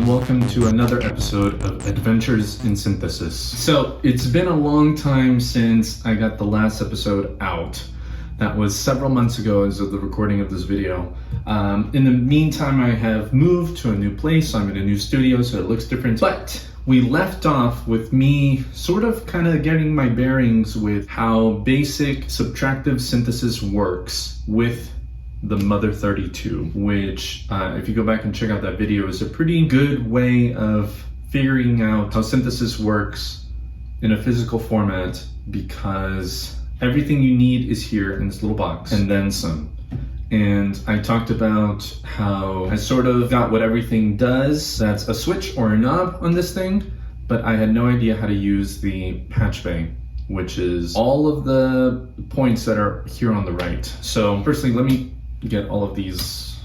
welcome to another episode of Adventures in Synthesis. So it's been a long time since I got the last episode out. That was several months ago as of the recording of this video. In the meantime, I have moved to a new place. I'm in a new studio, so it looks different. But we left off with me sort of kind of getting my bearings with how basic subtractive synthesis works with the Mother-32, which if you go back and check out that video, is a pretty good way of figuring out how synthesis works in a physical format, because everything you need is here in this little box and then some. And I talked about how I sort of got what everything does. That's a switch or a knob on this thing, but I had no idea how to use the Patchbay, which is all of the points that are here on the right. So firstly, let me get all of these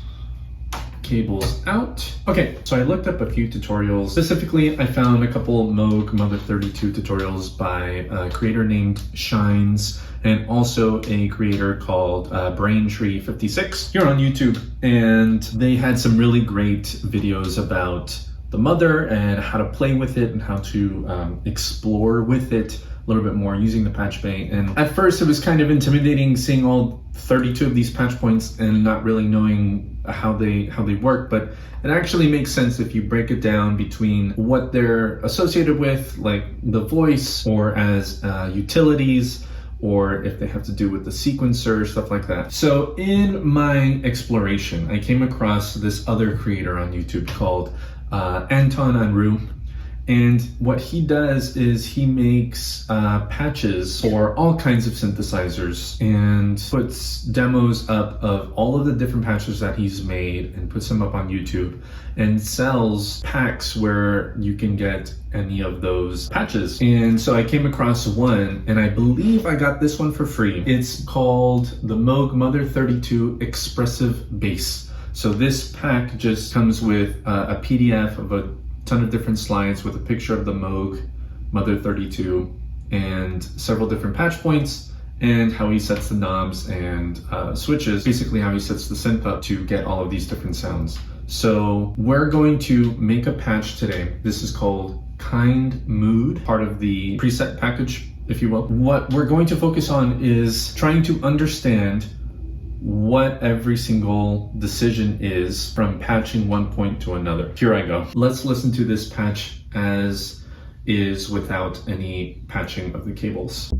cables out. Okay, so I looked up a few tutorials. Specifically, I found a couple Moog Mother-32 tutorials by a creator named Shines, and also a creator called Braintree56 here on YouTube. And they had some really great videos about the Mother and how to play with it and how to explore with it a little bit more using the Patchbay. And at first it was kind of intimidating seeing all 32 of these patch points and not really knowing how they work, but it actually makes sense if you break it down between what they're associated with, like the voice, or as utilities, or if they have to do with the sequencer, stuff like that. So in my exploration, I came across this other creator on YouTube called Anton Unruh. And what he does is he makes patches for all kinds of synthesizers and puts demos up of all of the different patches that he's made and puts them up on YouTube and sells packs where you can get any of those patches. And so I came across one, and I believe I got this one for free. It's called the Moog Mother-32 Expressive Bass. So this pack just comes with a PDF of a ton of different slides with a picture of the Moog Mother-32 and several different patch points and how he sets the knobs and switches, basically how he sets the synth up to get all of these different sounds. So we're going to make a patch today. This is called Kind Mood, part of the preset package, if you will. What we're going to focus on is trying to understand what every single decision is from patching one point to another. Here I go. Let's listen to this patch as is without any patching of the cables.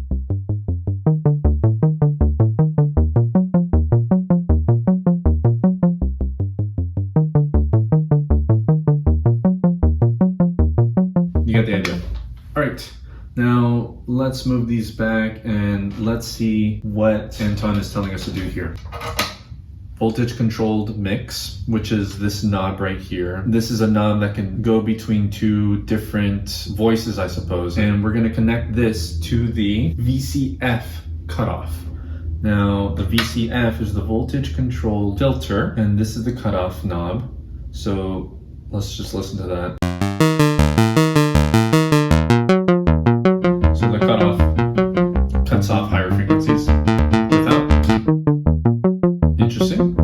You get the idea. All right. Now let's move these back and let's see what Anton is telling us to do here. Voltage controlled mix, which is this knob right here. This is a knob that can go between two different voices, I suppose. And we're gonna connect this to the VCF cutoff. Now the VCF is the voltage controlled filter, and this is the cutoff knob. So let's just listen to that. The cutoff cuts off higher frequencies without. Interesting.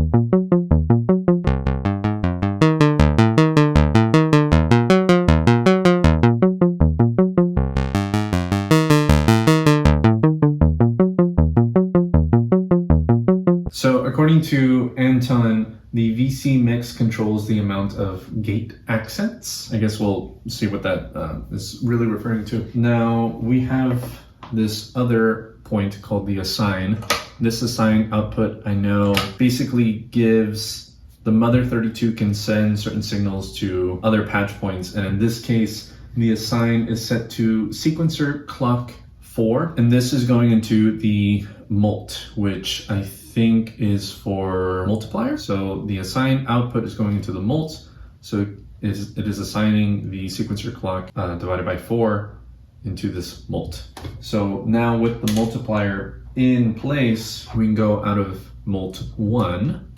So according to Anton, the VC mix controls the amount of gate accents. I guess we'll see what that is really referring to. Now we have this other point called the assign. This assign output, I know, basically gives the Mother-32 can send certain signals to other patch points. And in this case, the assign is set to sequencer clock 4. And this is going into the mult, which I think is for multiplier. So the assign output is going into the mult. So it is assigning the sequencer clock divided by 4 into this mult. So now with the multiplier in place, we can go out of mult 1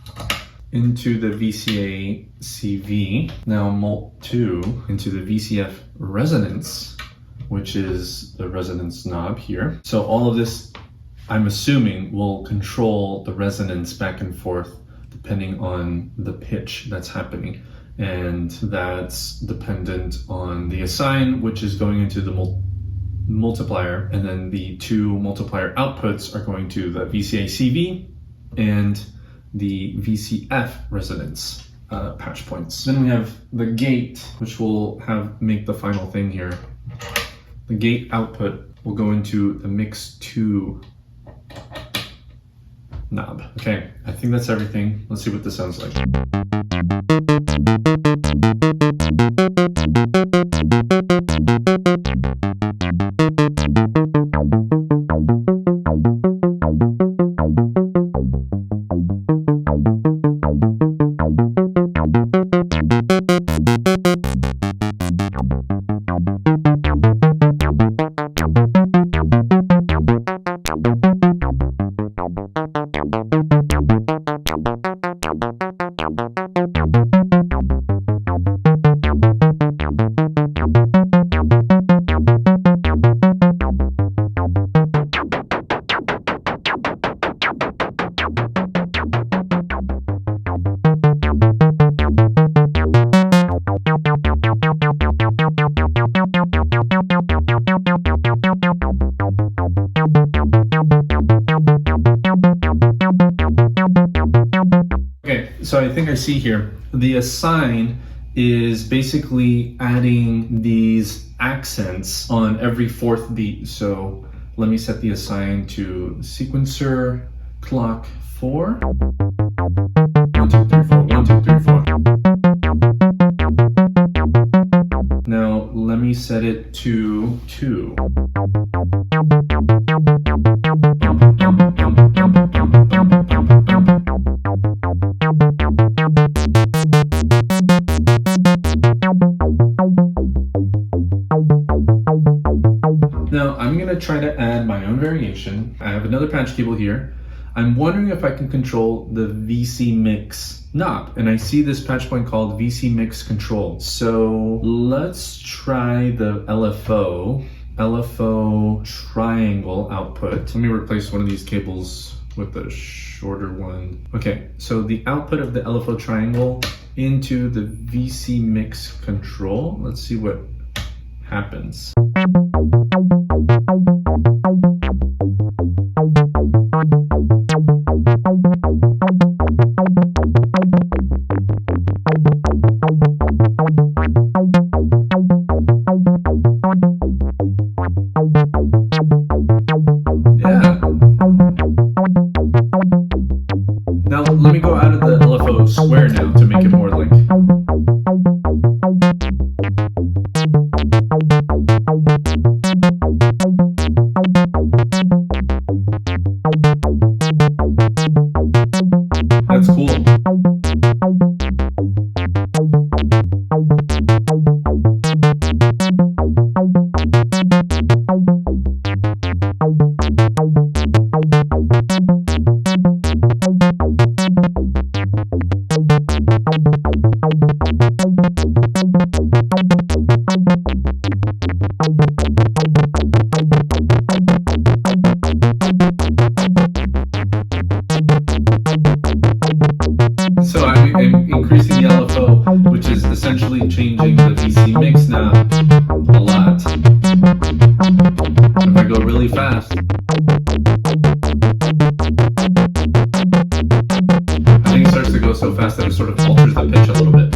into the VCA CV. Now mult 2 into the VCF resonance, which is the resonance knob here. So all of this, I'm assuming, will control the resonance back and forth depending on the pitch that's happening. and that's dependent on the assign, which is going into the multiplier, and then the two multiplier outputs are going to the VCA-CV and the VCF resonance patch points. Then we have the gate, which will make the final thing here. The gate output will go into the mix 2 knob. Okay, I think that's everything. Let's see what this sounds like. Okay, so I think I see here, the assign is basically adding these accents on every fourth beat. So let me set the assign to sequencer clock 4. 1, 2, 3, 4, 1, 2, 3, 4. Now let me set it to 2. Now I'm going to try to add my own variation. I have another patch cable here. I'm wondering if I can control the VC mix knob, and I see this patch point called VC mix control. So let's try the LFO triangle output. Let me replace one of these cables with a shorter one. Okay, so the output of the LFO triangle into the VC mix control. Let's see what happens. Yeah. Now let me go out of the LFO square now to make it more like. That's cool. So I'm increasing the LFO, which is essentially changing the VC mix now a lot. If I go really fast, I think it starts to go so fast that it sort of alters the pitch a little bit.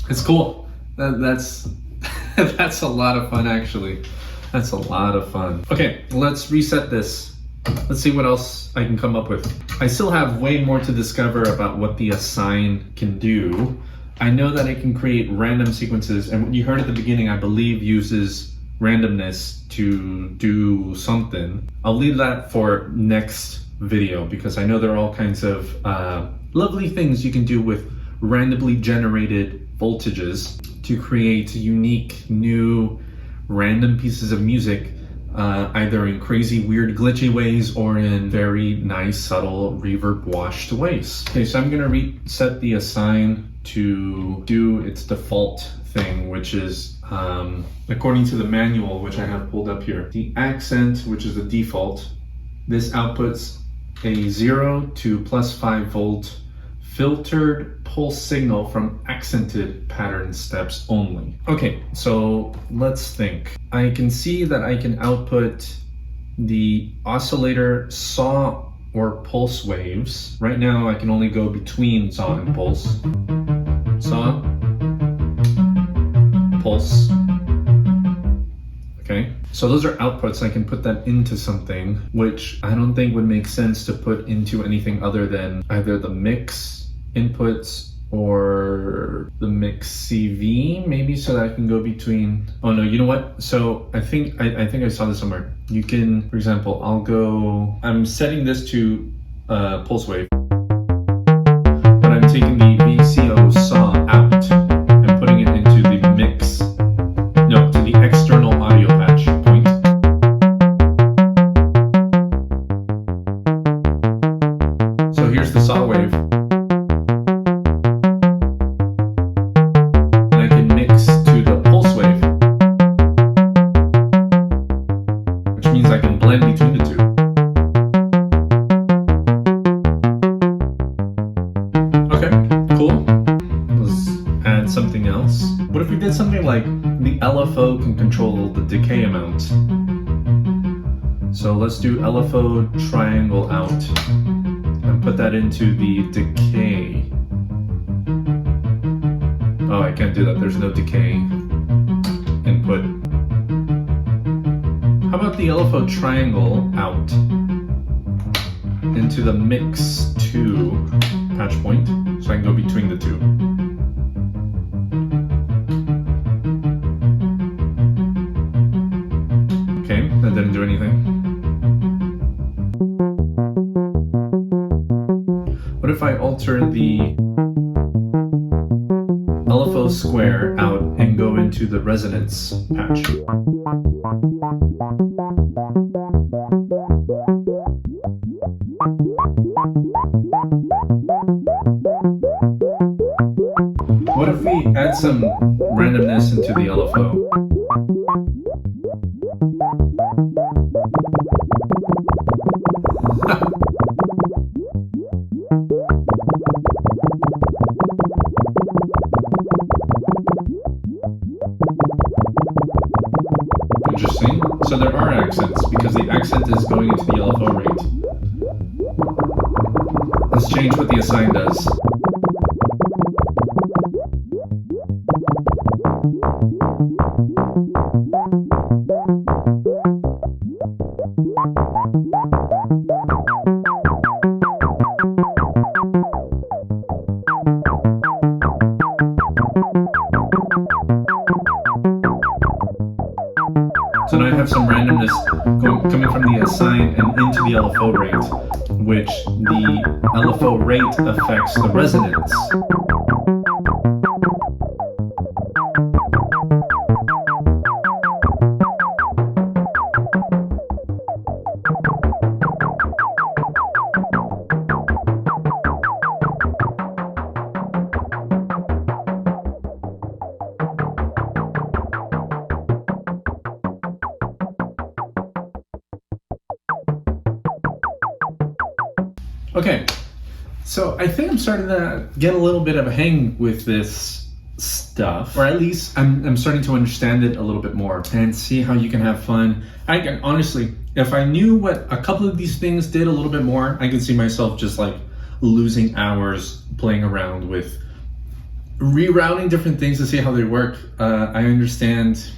It's cool. That's that's a lot of fun, actually. That's a lot of fun. Okay, let's reset this. Let's see what else I can come up with. I still have way more to discover about what the assign can do. I know that it can create random sequences, and what you heard at the beginning, I believe, uses randomness to do something. I'll leave that for next video because I know there are all kinds of lovely things you can do with randomly generated voltages to create unique, new, random pieces of music, either in crazy, weird, glitchy ways or in very nice, subtle, reverb-washed ways. Okay, so I'm gonna reset the assign to do its default thing, which is, according to the manual, which I have pulled up here, the accent, which is the default, this outputs a 0 to +5 volt filtered pulse signal from accented pattern steps only. Okay, so let's think. I can see that I can output the oscillator saw or pulse waves. Right now I can only go between saw and pulse. Saw, pulse. Okay, so those are outputs. I can put that into something, which I don't think would make sense to put into anything other than either the mix inputs or the mix CV, maybe, so that I can go between. Oh no, you know what? So I think I saw this somewhere. You can, for example, I'm setting this to pulse wave, but I'm taking the VCO saw out and putting it into the mix, no, to the external audio patch point. So here's the saw wave. I can blend between the two. Okay, cool. Let's add something else. What if we did something like the LFO can control the decay amount? So let's do LFO triangle out and put that into the decay. Oh, I can't do that. There's no decay input. How about the LFO triangle out into the mix 2 patch point, so I can go between the two. Okay, that didn't do anything. What if I alter the LFO square out and go into the resonance patch? What if we add some randomness into the LFO? Interesting. So there are accents because the accent is going into the LFO rate. Let's change what the assign does. So now I have some randomness coming from the assign and into the LFO rate, which the LFO rate affects the resonance. Okay, so I think I'm starting to get a little bit of a hang with this stuff, or at least I'm starting to understand it a little bit more and see how you can have fun. I can honestly, if I knew what a couple of these things did a little bit more, I could see myself just like losing hours playing around with rerouting different things to see how they work. I understand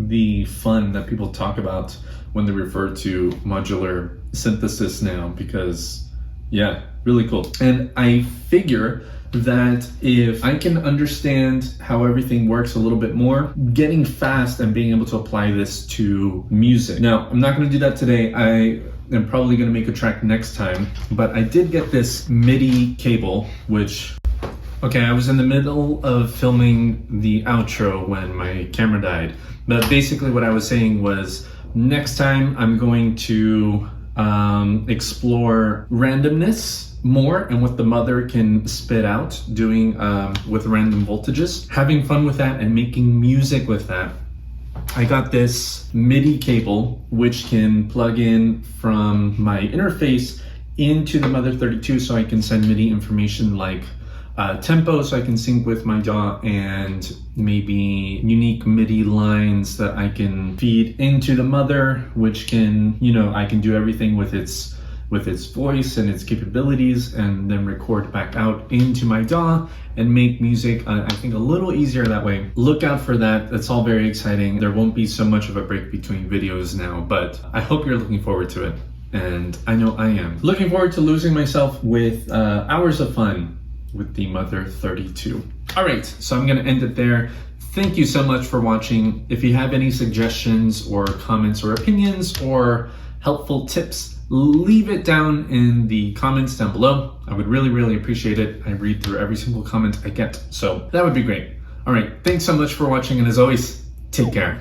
the fun that people talk about when they refer to modular synthesis now, because yeah, really cool. And I figure that if I can understand how everything works a little bit more, getting fast and being able to apply this to music. Now, I'm not going to do that today. I am probably going to make a track next time, but I did get this MIDI cable, which, okay, I was in the middle of filming the outro when my camera died. But basically what I was saying was, next time I'm going to explore randomness more and what the Mother can spit out, doing with random voltages, having fun with that and making music with that. I got this MIDI cable which can plug in from my interface into the Mother-32, so I can send MIDI information like tempo, so I can sync with my DAW, and maybe unique MIDI lines that I can feed into the Mother, which can, you know, I can do everything with its voice and its capabilities, and then record back out into my DAW and make music, I think, a little easier that way. Look out for that. That's all very exciting. There won't be so much of a break between videos now, but I hope you're looking forward to it. And I know I am. Looking forward to losing myself with hours of fun with the Mother-32. All right, so I'm gonna end it there. Thank you so much for watching. If you have any suggestions or comments or opinions or helpful tips, leave it down in the comments down below. I would really, really appreciate it. I read through every single comment I get, so that would be great. All right, thanks so much for watching, and as always, take care.